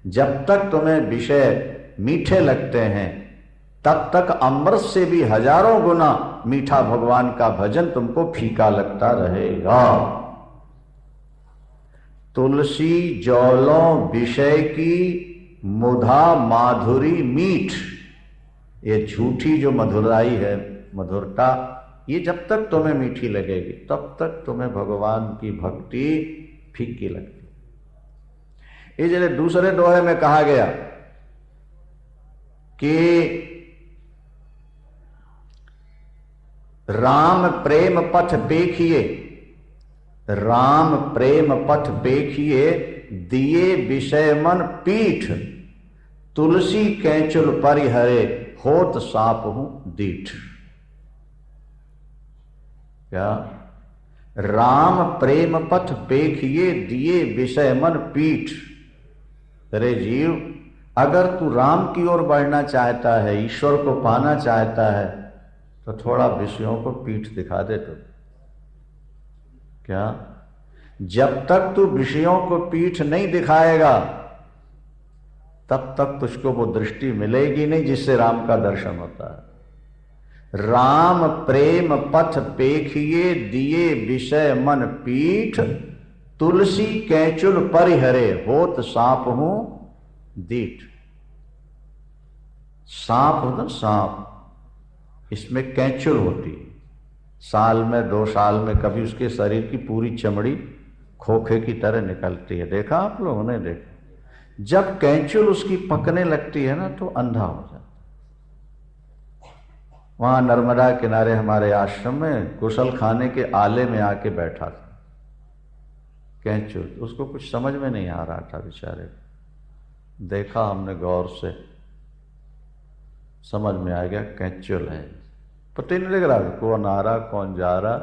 जब तक तुम्हें विषय मीठे लगते हैं, तब तक अमृत से भी हजारों गुना मीठा भगवान का भजन तुमको फीका लगता रहेगा। तुलसी जौलों विषय की, मुधा माधुरी मीठ, ये झूठी जो मधुराई है, मधुरता, ये जब तक तुम्हें मीठी लगेगी तब तक तुम्हें भगवान की भक्ति फीकी लगती। इसलिए दूसरे दोहे में कहा गया कि राम प्रेम पथ देखिए, राम प्रेम पथ देखिए, दिए विषय मन पीठ, तुलसी कैंचुल परिहरे, होत साप हूं दीठ। क्या? राम प्रेम पथ देखिए, दिए विषय मन पीठ। अरे जीव, अगर तू राम की ओर बढ़ना चाहता है, ईश्वर को पाना चाहता है, तो थोड़ा विषयों को पीठ दिखा दे। तो क्या? जब तक तू विषयों को पीठ नहीं दिखाएगा तब तक तुझको वो दृष्टि मिलेगी नहीं जिससे राम का दर्शन होता है। राम प्रेम पथ पेखिए, दिए विषय मन पीठ, तुलसी कैचुल परिहरे, होत साप हूं दीठ। सांप होता, सांप, इसमें कैंचुल होती है। साल में 2 साल में कभी उसके शरीर की पूरी चमड़ी खोखे की तरह निकलती है। देखा आप लोगों ने? देखा। जब कैंचुल उसकी पकने लगती है ना तो अंधा हो जाता। वहां नर्मदा किनारे हमारे आश्रम में कुशल खाने के आले में आके बैठा था कैंचुल। उसको कुछ समझ में नहीं आ रहा था बेचारे को। देखा हमने गौर से, समझ में आ गया कैंचुल है। पता ही नहीं लग रहा कौन आ रहा कौन जा रहा।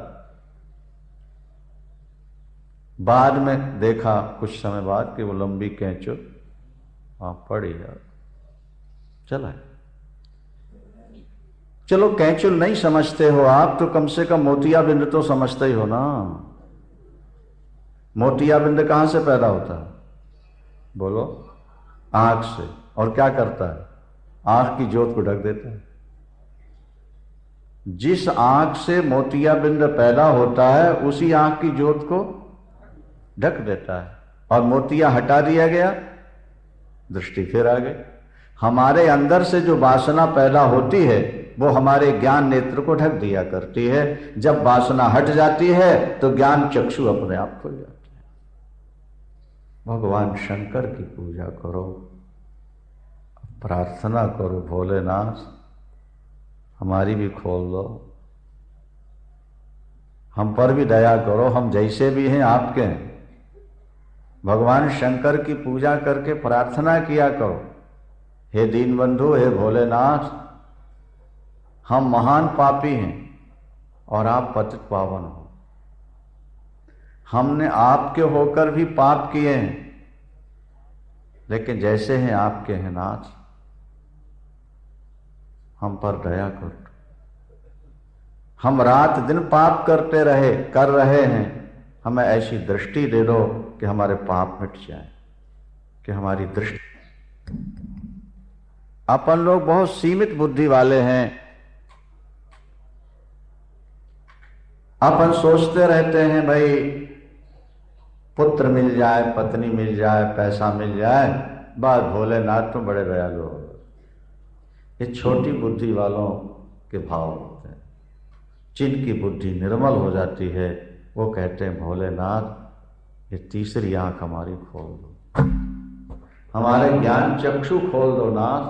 बाद में देखा कुछ समय बाद कि वो लंबी कैंचुल वहां पड़ी है, चला। चलो कैंचुल नहीं समझते हो आप तो कम से कम मोतियाबिंद तो समझते ही हो ना। मोतियाबिंद कहां से पैदा होता है? बोलो। आंख से। और क्या करता है? आंख की ज्योत को ढक देता है। जिस आंख से मोतियाबिंद पैदा होता है उसी आंख की ज्योत को ढक देता है, और मोतिया हटा दिया गया, दृष्टि फिर आ गई। हमारे अंदर से जो वासना पैदा होती है वो हमारे ज्ञान नेत्र को ढक दिया करती है। जब वासना हट जाती है तो ज्ञान चक्षु अपने आप खुल जाते हैं। भगवान शंकर की पूजा करो, प्रार्थना करो, भोलेनाथ हमारी भी खोल दो, हम पर भी दया करो, हम जैसे भी हैं आपके हैं। भगवान शंकर की पूजा करके प्रार्थना किया करो, हे दीनबंधु, हे भोलेनाथ, हम महान पापी हैं और आप पतित पावन हो। हमने आपके होकर भी पाप किए हैं, लेकिन जैसे हैं आपके हैं नाथ, हम पर दया करो। हम रात दिन पाप कर रहे हैं, हमें ऐसी दृष्टि दे दो कि हमारे पाप मिट जाए, कि हमारी दृष्टि। अपन लोग बहुत सीमित बुद्धि वाले हैं। अपन सोचते रहते हैं भाई पुत्र मिल जाए, पत्नी मिल जाए, पैसा मिल जाए, बस भोलेनाथ तो बड़े दयालु हो। ये छोटी बुद्धि वालों के भाव होते हैं। जिनकी बुद्धि निर्मल हो जाती है वो कहते हैं भोलेनाथ ये तीसरी आंख हमारी खोल दो, हमारे ज्ञान चक्षु खोल दो नाथ,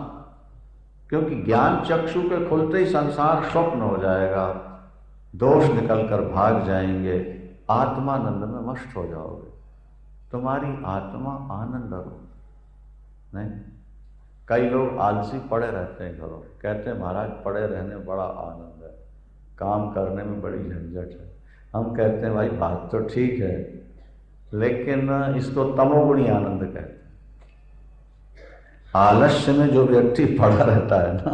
क्योंकि ज्ञान चक्षु के खुलते ही संसार स्वप्न हो जाएगा, दोष निकलकर भाग जाएंगे, आत्मानंद में मस्त हो जाओगे, तुम्हारी आत्मा आनंद रूप। नहीं, कई लोग आलसी पड़े रहते हैं घरों, कहते हैं महाराज पड़े रहने में बड़ा आनंद है, काम करने में बड़ी झंझट है। हम कहते हैं भाई बात तो ठीक है, लेकिन इसको तमोगुणी आनंद कहते हैं। आलस्य में जो व्यक्ति पड़ा रहता है ना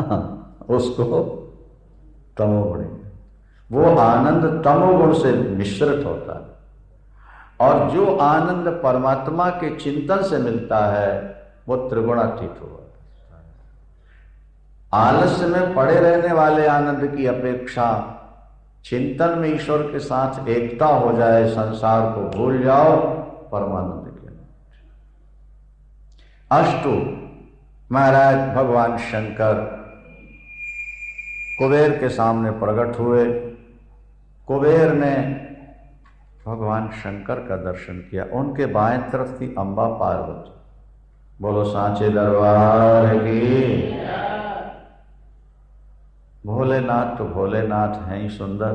उसको तमोगुणी, वो आनंद तमोगुण से मिश्रित होता है। और जो आनंद परमात्मा के चिंतन से मिलता है वो त्रिगुणातीत हुआ। आलस्य में पड़े रहने वाले आनंद की अपेक्षा चिंतन में ईश्वर के साथ एकता हो जाए, संसार को भूल जाओ, परमानंद के अष्टु। महाराज भगवान शंकर कुबेर के सामने प्रकट हुए। कुबेर ने भगवान शंकर का दर्शन किया। उनके बाएं तरफ थी अम्बा पार्वती। बोलो सांचे दरबार की। भोलेनाथ तो भोलेनाथ हैं ही सुंदर,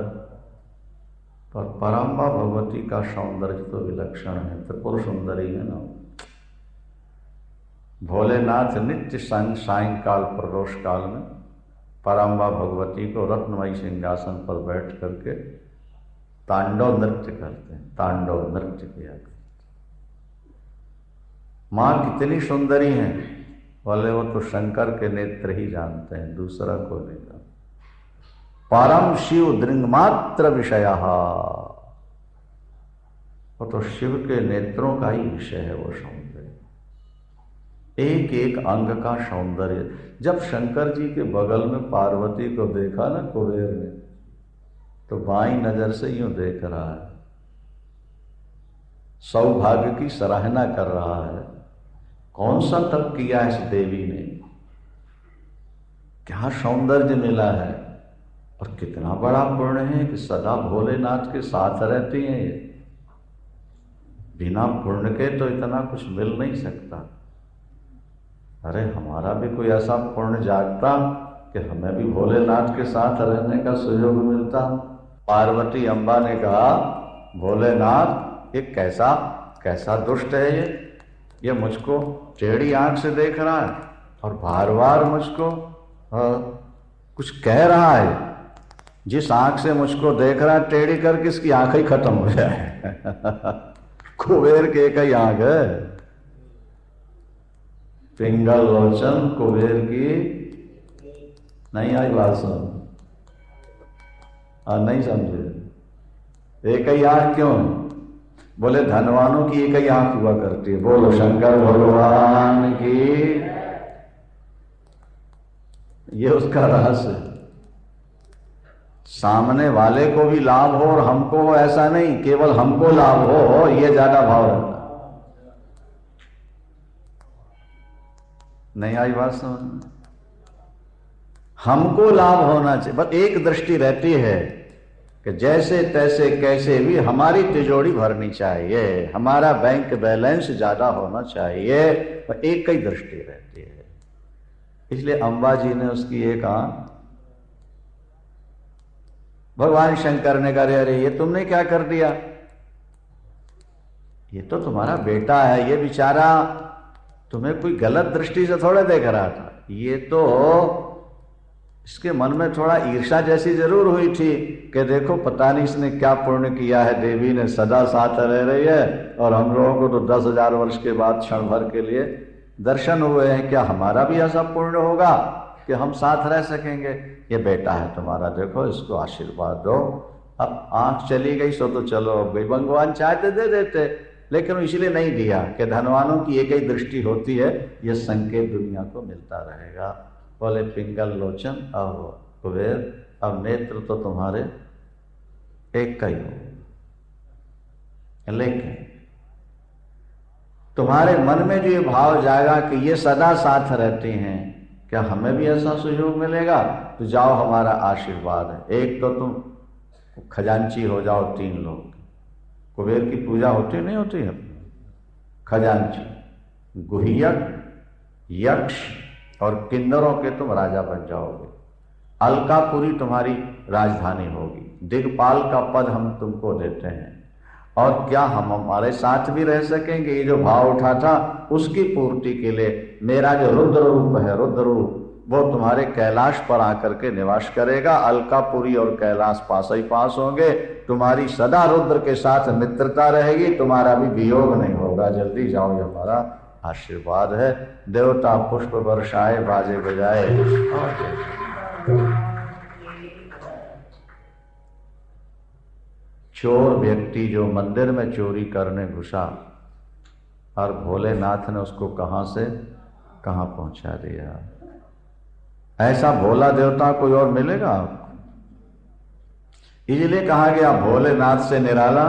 पर परम्बा भगवती का सौंदर्य तो विलक्षण है, त्रिपुर सुंदरी है ना। भोलेनाथ नित्य सायंकाल प्रदोष काल में परम्बा भगवती को रत्नमयी सिंहासन पर बैठ करके तांडव नृत्य करते हैं, तांडव नृत्य किया करते। माँ कितनी सुंदरी हैं, बोले वो तो शंकर के नेत्र ही जानते हैं, दूसरा को नहीं जानते। परम शिव दृंगमात्र विषय, वो तो शिव के नेत्रों का ही विषय है वो सौंदर्य, एक एक अंग का सौंदर्य। जब शंकर जी के बगल में पार्वती को देखा ना कुबेर ने, तो बाईं नजर से यूं देख रहा है, सौभाग्य की सराहना कर रहा है। कौन सा तप किया इस देवी ने, क्या सौंदर्य मिला है, और कितना बड़ा पुण्य है कि सदा भोलेनाथ के साथ रहती हैं ये। बिना पुण्य के तो इतना कुछ मिल नहीं सकता। अरे हमारा भी कोई ऐसा पुण्य जागता कि हमें भी भोलेनाथ के साथ रहने का सुयोग मिलता। पार्वती अम्बा ने कहा, भोलेनाथ ये कैसा कैसा दुष्ट है ये मुझको टेढ़ी आंख से देख रहा है और बार बार मुझको कुछ कह रहा है। जिस आंख से मुझको देख रहा है टेढ़ी करके इसकी आंख ही खत्म हो जाए। कुबेर के एक ही आंख है, पिंगल लोचन कुबेर की। नहीं आई बात सुन, नहीं समझे। एक ही आंख क्यों? बोले धनवानों की एक ही आंख हुआ करती है। बोलो शंकर भगवान की। ये उसका रहस्य है। सामने वाले को भी लाभ हो और हमको हो, ऐसा नहीं, केवल हमको लाभ हो, ये ज्यादा भाव रखता। नहीं आई बात समझ? हमको लाभ होना चाहिए, बस एक दृष्टि रहती है कि जैसे तैसे कैसे भी हमारी तिजोरी भरनी चाहिए, हमारा बैंक बैलेंस ज्यादा होना चाहिए, और एक ही दृष्टि रहती है। इसलिए अंबा जी ने उसकी एक आंख, भगवान शंकर ने कहा, अरे ये तुमने क्या कर दिया, ये तो तुम्हारा बेटा है, ये बेचारा तुम्हें कोई गलत दृष्टि से थोड़ा देख रहा था, ये तो इसके मन में थोड़ा ईर्ष्या जैसी जरूर हुई थी कि देखो पता नहीं इसने क्या पुण्य किया है, देवी ने सदा साथ रह रही है और हम लोगों को तो 10,000 वर्ष के बाद क्षण भर के लिए दर्शन हुए हैं, क्या हमारा भी ऐसा पुण्य होगा कि हम साथ रह सकेंगे? ये बेटा है तुम्हारा, देखो इसको आशीर्वाद दो। अब आंख चली गई सो तो चलो अब गई, भगवान चाहते दे देते, लेकिन इसलिए नहीं दिया कि धनवानों की एक ही दृष्टि होती है, यह संकेत दुनिया को मिलता रहेगा। बोले पिंगल लोचन अब कुबेर, अब नेत्र तो तुम्हारे एक का ही हो, लेकिन तुम्हारे मन में जो ये भाव जाएगा कि ये सदा साथ रहते हैं, क्या हमें भी ऐसा सुयोग मिलेगा? तो जाओ, हमारा आशीर्वाद है। एक तो तुम खजांची हो जाओ 3 लोग। कुबेर की पूजा होती नहीं होती है? खजांची, गुहियक, यक्ष और किन्नरों के तुम राजा बन जाओगे। अलकापुरी तुम्हारी राजधानी होगी। दिग्पाल का पद हम तुमको देते हैं। और क्या हम हमारे साथ भी रह सकेंगे? ये जो भाव उठा था उसकी पूर्ति के लिए मेरा जो रुद्र रूप है, रुद्र रूप, वो तुम्हारे कैलाश पर आकर के निवास करेगा। अलकापुरी और कैलाश पास ही पास होंगे। तुम्हारी सदा रुद्र के साथ मित्रता रहेगी, तुम्हारा भी वियोग नहीं होगा। जल्दी जाओ, ये हमारा आशीर्वाद है। देवता पुष्प बरसाए, बाजे बजाए। चोर व्यक्ति जो मंदिर में चोरी करने घुसा और भोलेनाथ ने उसको कहां से कहां पहुंचा दिया। ऐसा भोला देवता कोई और मिलेगा आपको? इसलिए कहा गया भोलेनाथ से निराला